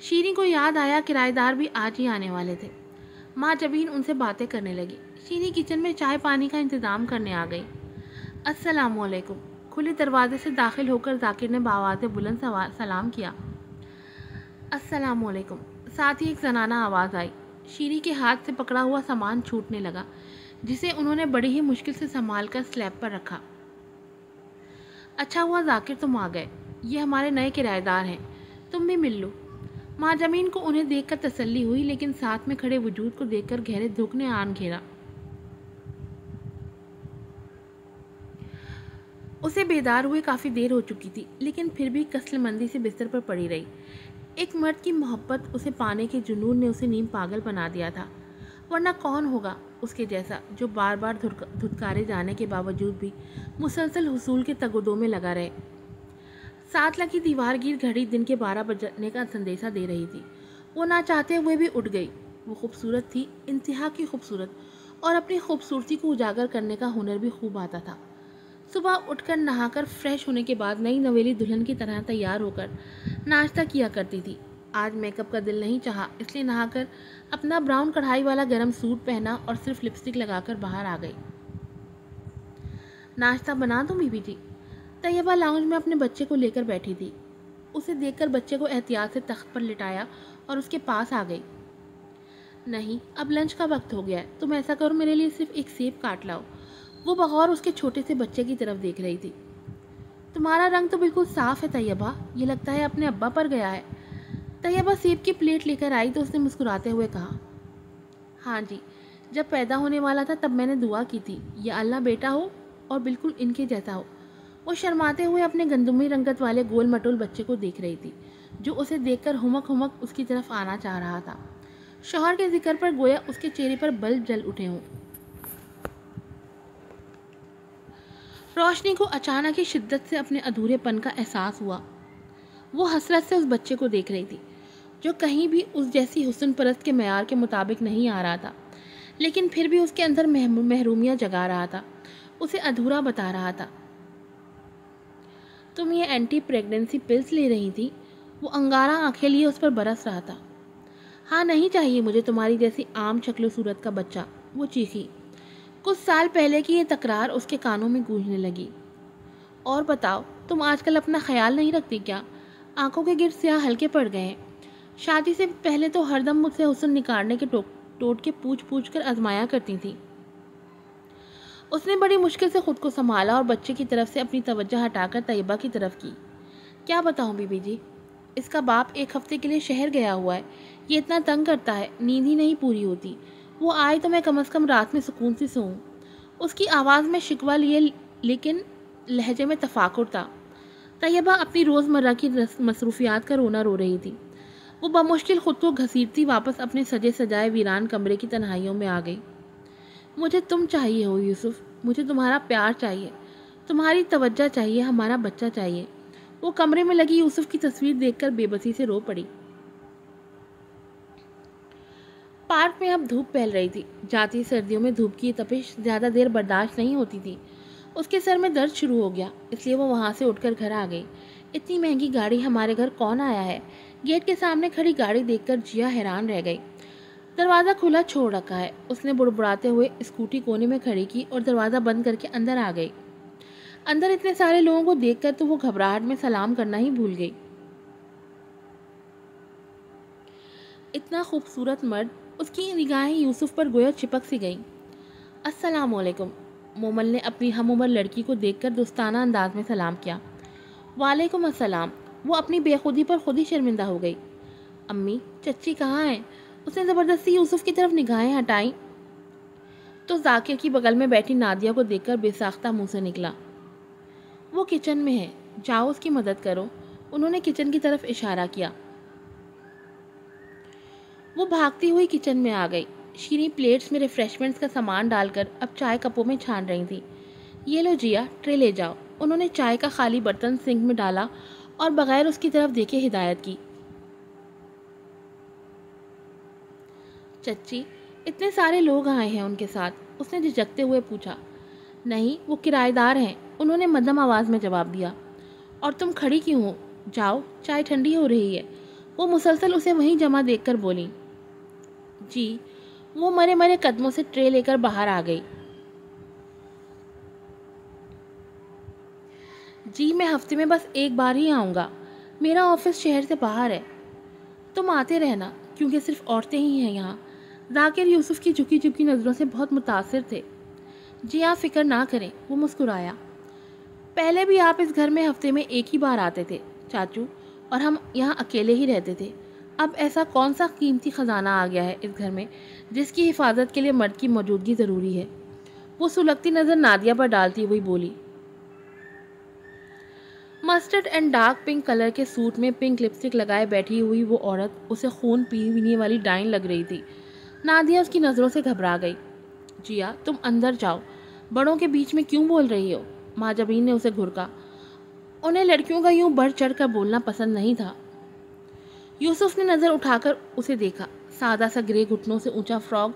شیریں کو یاد آیا کرایہ دار بھی آج ہی آنے والے تھے۔ ماں جبین ان سے باتیں کرنے لگی۔ شیریں کچن میں چائے پانی کا انتظام کرنے آ گئی۔ السلام علیکم۔ کھلے دروازے سے داخل ہو کر ذاکر نے بآواز بلند سلام کیا۔ السلام علیکم۔ ساتھ ہی ایک زنانہ آواز آئی۔ شیریں کے ہاتھ سے پکڑا ہوا سامان چھوٹنے لگا، جسے انہوں نے بڑی ہی مشکل سے سنبھال کر سلیب پر رکھا۔ اچھا ہوا ذاکر تم آ گئے، یہ ہمارے نئے کرایہ دار ہیں، تم بھی مل لو۔ ماں جمین کو انہیں دیکھ کر تسلی ہوئی، لیکن ساتھ میں کھڑے وجود کو دیکھ کر گہرے دکھ نے آن گھیرا۔ اسے بیدار ہوئے کافی دیر ہو چکی تھی، لیکن پھر بھی کسل مندی سے بستر پر پڑی رہی۔ ایک مرد کی محبت اسے پانے کے جنون نے اسے نیم پاگل بنا دیا تھا، ورنہ کون ہوگا اس کے جیسا جو بار بار دھتکارے جانے کے باوجود بھی مسلسل حصول کے تگودوں میں لگا رہے۔ ساتھ لگی دیوار گیر گھڑی دن کے 12 بجنے کا سندیشہ دے رہی تھی۔ وہ نہ چاہتے ہوئے بھی اٹھ گئی۔ وہ خوبصورت تھی، انتہا کی خوبصورت، اور اپنی خوبصورتی کو اجاگر کرنے کا ہنر بھی خوب آتا تھا۔ صبح اٹھ کر نہا کر فریش ہونے کے بعد نئی نویلی دلہن کی طرح تیار ہو کر ناشتہ کیا کرتی تھی۔ آج میک اپ کا دل نہیں چاہا، اس لیے نہا کر اپنا براؤن کڑھائی والا گرم سوٹ پہنا اور صرف لپسٹک لگا کر باہر آ گئی۔ ناشتہ بنا دوں بیوی جی؟ طیبہ لاؤنج میں اپنے بچے کو لے کر بیٹھی تھی۔ اسے دیکھ کر بچے کو احتیاط سے تخت پر لٹایا اور اس کے پاس آ گئی۔ نہیں، اب لنچ کا وقت ہو گیا ہے، تم ایسا کرو میرے لیے صرف ایک سیب کاٹ لاؤ۔ وہ بغور اس کے چھوٹے سے بچے کی طرف دیکھ رہی تھی۔ تمہارا رنگ تو بالکل صاف ہے طیبہ، یہ لگتا ہے اپنے ابا پر گیا ہے۔ طیبہ سیب کی پلیٹ لے کر آئی تو اس نے مسکراتے ہوئے کہا، ہاں جی، جب پیدا ہونے والا تھا تب میں نے دعا کی تھی، یا اللہ بیٹا ہو اور بالکل ان کے جیسا ہو۔ وہ شرماتے ہوئے اپنے گندمی رنگت والے گول مٹول بچے کو دیکھ رہی تھی، جو اسے دیکھ کر ہمک ہمک اس کی طرف آنا چاہ رہا تھا۔ شوہر کے ذکر پر گویا اس کے چہرے پر بلب جل اٹھے ہوں۔ روشنی کو اچانک ہی شدت سے اپنے ادھورے پن کا احساس ہوا۔ وہ حسرت سے اس بچے کو دیکھ رہی تھی، جو کہیں بھی اس جیسی حسن پرست کے معیار کے مطابق نہیں آ رہا تھا، لیکن پھر بھی اس کے اندر محرومیاں جگا رہا تھا، اسے ادھورا بتا رہا تھا۔ تم یہ اینٹی پریگننسی پلز لے رہی تھی؟ وہ انگارہ آنکھیں لیے اس پر برس رہا تھا۔ ہاں، نہیں چاہیے مجھے تمہاری جیسی عام شکل و صورت کا بچہ، وہ چیخی۔ کچھ سال پہلے کی یہ تکرار اس کے کانوں میں گونجنے لگی۔ اور بتاؤ، تم آج کل اپنا خیال نہیں رکھتی کیا؟ آنکھوں کے گرد سیاہ ہلکے پڑ گئے ہیں۔ شادی سے پہلے تو ہر دم مجھ سے حسن نکارنے کے ٹوٹکے پوچھ پوچھ کر آزمایا کرتی تھی۔ اس نے بڑی مشکل سے خود کو سنبھالا اور بچے کی طرف سے اپنی توجہ ہٹا کر طیبہ کی طرف کی۔ کیا بتاؤں بی بی جی، اس کا باپ ایک ہفتے کے لیے شہر گیا ہوا ہے، یہ اتنا تنگ کرتا ہے، نیند ہی نہیں پوری ہوتی۔ وہ آئے تو میں کم از کم رات میں سکون سے سوؤں۔ اس کی آواز میں شکوہ لیے لیکن لہجے میں تفاخر تھا۔ طیبہ اپنی روزمرہ کی مصروفیات کا رونا رو رہی تھی۔ وہ بمشکل خود کو گھسیٹتی واپس اپنے سجے سجائے ویران کمرے کی تنہائیوں میں آ گئی۔ مجھے تم چاہیے ہو یوسف، مجھے تمہارا پیار چاہیے، تمہاری توجہ چاہیے، ہمارا بچہ چاہیے۔ وہ کمرے میں لگی یوسف کی تصویر دیکھ کر بے بسی سے رو پڑی۔ پارک میں اب دھوپ پھیل رہی تھی۔ جاتی سردیوں میں دھوپ کی تپش زیادہ دیر برداشت نہیں ہوتی تھی۔ اس کے سر میں درد شروع ہو گیا، اس لیے وہ وہاں سے اٹھ کر گھر آ گئی۔ اتنی مہنگی گاڑی ہمارے گھر کون آیا ہے؟ گیٹ کے سامنے کھڑی گاڑی دیکھ کر جیا حیران رہ گئی۔ دروازہ کھلا چھوڑ رکھا ہے، اس نے بڑبڑاتے ہوئے اسکوٹی کونے میں کھڑی کی اور دروازہ بند کر کے اندر آ گئی۔ اندر اتنے سارے لوگوں کو دیکھ کر تو وہ گھبراہٹ میں سلام کرنا ہی بھول گئی۔ اتنا خوبصورت مرد، اس کی نگاہیں یوسف پر گویا چپک سی گئیں۔ السلام علیکم، مومل نے اپنی ہم عمر لڑکی کو دیکھ کر دوستانہ انداز میں سلام کیا۔ وعلیکم السلام۔ وہ اپنی بے خودی پر خود ہی شرمندہ ہو گئی۔ امی، چچی کہاں ہیں؟ اس نے زبردستی یوسف کی طرف نگاہیں ہٹائیں تو ذاکر کی بغل میں بیٹھی نادیہ کو دیکھ کر بے ساختہ منہ سے نکلا، وہ کچن میں ہے، جاؤ اس کی مدد کرو۔ انہوں نے کچن کی طرف اشارہ کیا۔ وہ بھاگتی ہوئی کچن میں آ گئی۔ شیریں پلیٹس میں ریفریشمنٹس کا سامان ڈال کر اب چائے کپوں میں چھان رہی تھی۔ یہ لو جیا، ٹرے لے جاؤ۔ انہوں نے چائے کا خالی برتن سنک میں ڈالا اور بغیر اس کی طرف دیکھے ہدایت کی۔ چچی، اتنے سارے لوگ آئے ہیں ان کے ساتھ؟ اس نے جھجکتے ہوئے پوچھا۔ نہیں، وہ کرایہ دار ہیں، انہوں نے مدھم آواز میں جواب دیا۔ اور تم کھڑی کیوں ہو؟ جاؤ، چائے ٹھنڈی ہو رہی ہے۔ وہ مسلسل اسے وہیں جمع دیکھ کر بولی۔ جی۔ وہ مرے مرے قدموں سے ٹرے لے کر باہر آ گئی۔ جی میں ہفتے میں بس ایک بار ہی آؤں گا، میرا آفس شہر سے باہر ہے۔ تم آتے رہنا کیونکہ صرف عورتیں ہی ہیں یہاں۔ ذاکر یوسف کی جھکی جھکی نظروں سے بہت متاثر تھے۔ جی آپ فکر نہ کریں، وہ مسکرایا۔ پہلے بھی آپ اس گھر میں ہفتے میں ایک ہی بار آتے تھے چاچو، اور ہم یہاں اکیلے ہی رہتے تھے۔ اب ایسا کون سا قیمتی خزانہ آ گیا ہے اس گھر میں جس کی حفاظت کے لیے مرد کی موجودگی ضروری ہے؟ وہ سلگتی نظر نادیہ پر ڈالتی ہوئی بولی۔ Mustard and dark pink colour کے سوٹ میں پنک لپسٹک لگائے بیٹھی ہوئی وہ عورت اسے خون پینے والی ڈائن لگ رہی تھی۔ نادیہ اس کی نظروں سے گھبرا گئی۔ جیا تم اندر جاؤ، بڑوں کے بیچ میں کیوں بول رہی ہو؟ ماں جبین نے اسے گھرکا۔ انہیں لڑکیوں کا یوں بڑھ چڑھ کر بولنا پسند نہیں تھا۔ یوسف نے نظر اٹھا کر اسے دیکھا۔ سادہ سا گرے گھٹنوں سے اونچا فراک،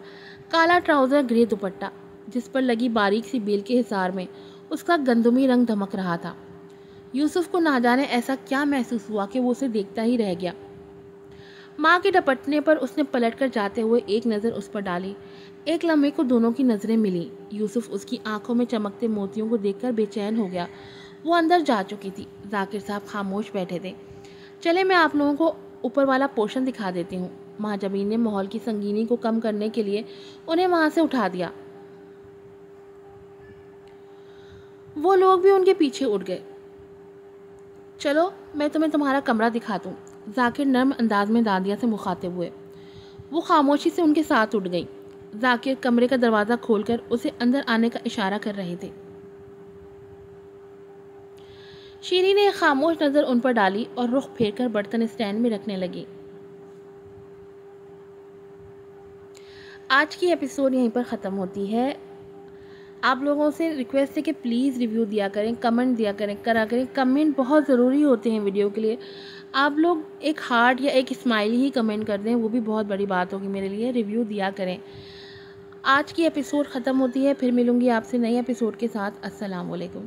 کالا ٹراؤزر، گرے دوپٹہ، جس پر لگی باریک سی بیل کے حصار میں اس کا گندمی رنگ دمک رہا تھا۔ یوسف کو نہ جانے ایسا کیا محسوس ہوا کہ وہ اسے دیکھتا ہی رہ گیا۔ ماں کے ڈپٹنے پر اس نے پلٹ کر جاتے ہوئے ایک نظر اس پر ڈالی۔ ایک لمحے کو دونوں کی نظریں ملیں۔ یوسف اس کی آنکھوں میں چمکتے موتیوں کو دیکھ کر بے چین ہو گیا۔ وہ اندر جا چکی تھی۔ ذاکر صاحب خاموش بیٹھے تھے۔ چلے میں آپ لوگوں کو اوپر والا پورشن دکھا دیتی ہوں۔ ماں جبین نے ماحول کی سنگینی کو کم کرنے کے لیے انہیں وہاں سے اٹھا دیا۔ وہ لوگ بھی ان کے پیچھے اٹھ گئے۔ چلو میں تمہیں تمہارا کمرہ دکھاتا ہوں، ذاکر نرم انداز میں دادیا سے مخاطب ہوئے۔ وہ خاموشی سے ان کے ساتھ اٹھ گئی۔ ذاکر کمرے کا دروازہ کھول کر اسے اندر آنے کا اشارہ کر رہے تھے۔ شیری نے ایک خاموش نظر ان پر ڈالی اور رخ پھیر کر برتن اسٹینڈ میں رکھنے لگی۔ آج کی ایپیسوڈ یہیں پر ختم ہوتی ہے۔ آپ لوگوں سے ریکویسٹ ہے کہ پلیز ریویو دیا کریں، کمنٹ دیا کریں۔ کمنٹ بہت ضروری ہوتے ہیں ویڈیو کے لیے۔ آپ لوگ ایک ہارٹ یا ایک اسمائل ہی کمنٹ کر دیں، وہ بھی بہت بڑی بات ہوگی میرے لیے۔ ریویو دیا کریں۔ آج کی ایپیسوڈ ختم ہوتی ہے، پھر ملوں گی آپ سے نئی ایپیسوڈ کے ساتھ۔ السلام علیکم۔